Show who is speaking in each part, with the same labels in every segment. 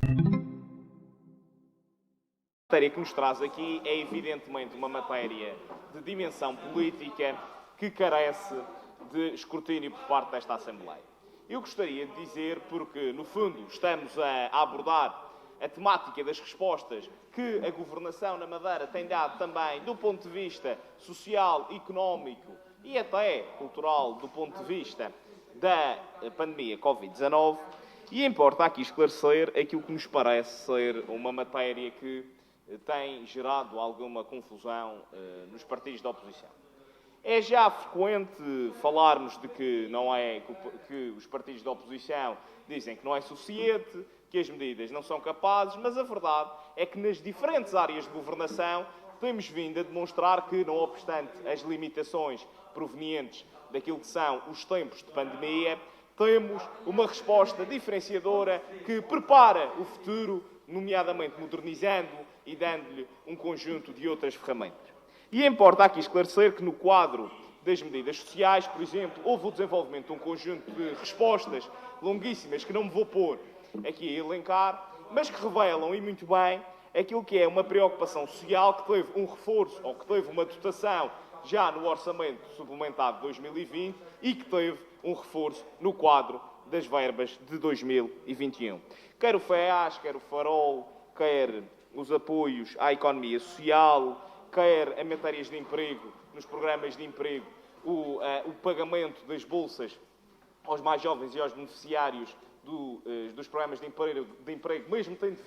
Speaker 1: A matéria que nos traz aqui é evidentemente uma matéria de dimensão política que carece de escrutínio por parte desta Assembleia. Eu gostaria de dizer, porque no fundo estamos a abordar a temática das respostas que a governação na Madeira tem dado também do ponto de vista social, económico e até cultural, do ponto de vista da pandemia Covid-19, e importa aqui esclarecer aquilo que nos parece ser uma matéria que tem gerado alguma confusão nos partidos da oposição. É já frequente falarmos de que que os partidos da oposição dizem que não é suficiente, que as medidas não são capazes, mas a verdade é que nas diferentes áreas de governação temos vindo a demonstrar que, não obstante as limitações provenientes daquilo que são os tempos de pandemia, temos uma resposta diferenciadora que prepara o futuro, nomeadamente modernizando e dando-lhe um conjunto de outras ferramentas. E importa aqui esclarecer que no quadro das medidas sociais, por exemplo, houve o desenvolvimento de um conjunto de respostas longuíssimas que não me vou pôr aqui a elencar, mas que revelam, e muito bem, aquilo que é uma preocupação social que teve um reforço, ou que teve uma dotação já no orçamento suplementado de 2020 e que teve um reforço no quadro das verbas de 2021. Quer o FEAS, quer o Farol, quer os apoios à economia social, quer em matérias de emprego, nos programas de emprego, o pagamento das bolsas aos mais jovens e aos beneficiários dos programas de emprego, mesmo tendo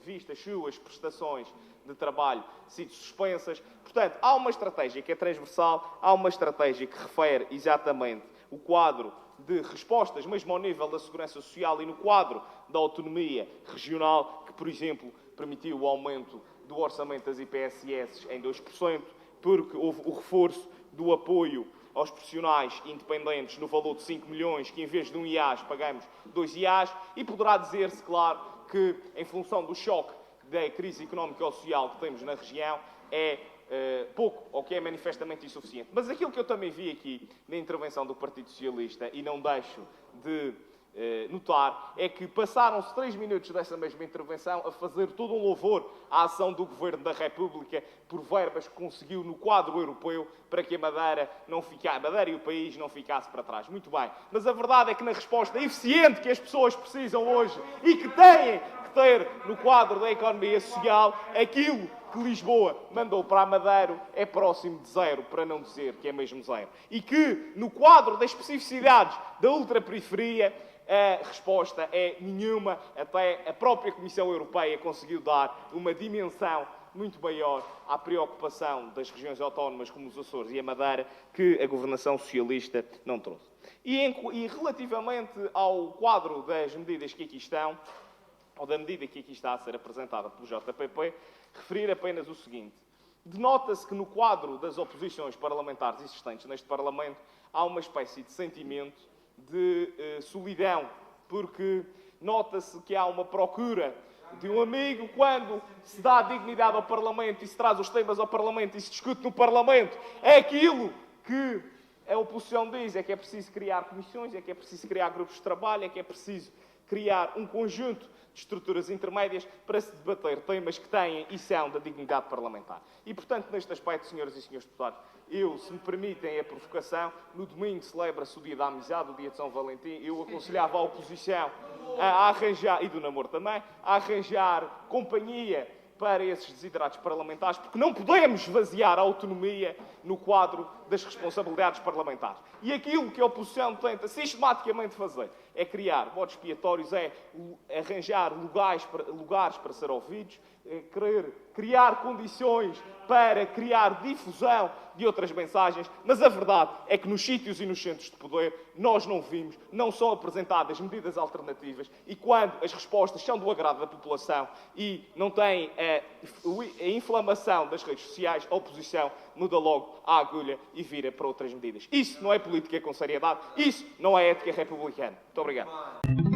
Speaker 1: visto as suas prestações de trabalho sido suspensas. Portanto, há uma estratégia que é transversal, há uma estratégia que refere exatamente o quadro de respostas, mesmo ao nível da segurança social e no quadro da autonomia regional, que, por exemplo, permitiu o aumento do orçamento das IPSS em 2%, porque houve o reforço do apoio aos profissionais independentes no valor de 5 milhões, que em vez de um IAS pagamos 2 IAS, e poderá dizer-se, claro, que em função do choque da crise económica ou social que temos na região, é pouco, ou que é manifestamente insuficiente. Mas aquilo que eu também vi aqui na intervenção do Partido Socialista, e não deixo de notar, é que passaram-se 3 minutos dessa mesma intervenção a fazer todo um louvor à ação do Governo da República por verbas que conseguiu no quadro europeu para que a Madeira e o país não ficasse para trás. Muito bem. Mas a verdade é que na resposta eficiente que as pessoas precisam hoje e que têm que ter no quadro da economia social, aquilo que Lisboa mandou para a Madeira é próximo de zero, para não dizer que é mesmo zero. E que, no quadro das especificidades da ultraperiferia, a resposta é nenhuma. Até a própria Comissão Europeia conseguiu dar uma dimensão muito maior à preocupação das regiões autónomas como os Açores e a Madeira, que a governação socialista não trouxe. E relativamente ao quadro das medidas que aqui estão, ou da medida que aqui está a ser apresentada pelo JPP, referir apenas o seguinte. Denota-se que no quadro das oposições parlamentares existentes neste Parlamento há uma espécie de sentimento de solidão, porque nota-se que há uma procura de um amigo quando se dá dignidade ao Parlamento e se traz os temas ao Parlamento e se discute no Parlamento. É aquilo que a oposição diz, é que é preciso criar comissões, é que é preciso criar grupos de trabalho, é que é preciso criar um conjunto de estruturas intermédias para se debater temas que têm e são da dignidade parlamentar. E, portanto, neste aspecto, senhoras e senhores deputados, se me permitem a provocação, no domingo celebra-se o Dia da Amizade, o Dia de São Valentim, eu aconselhava a oposição a arranjar, e do namoro também, a arranjar companhia para esses desiderados parlamentares, porque não podemos esvaziar a autonomia no quadro das responsabilidades parlamentares. E aquilo que a oposição tenta sistematicamente fazer é criar bodes expiatórios, é arranjar lugares para ser ouvidos, querer criar condições para criar difusão de outras mensagens, mas a verdade é que nos sítios e nos centros de poder nós não vimos, não são apresentadas medidas alternativas, e quando as respostas são do agrado da população e não têm a inflamação das redes sociais, a oposição muda logo a agulha e vira para outras medidas. Isso não é política com seriedade, isso não é ética republicana. Muito obrigado.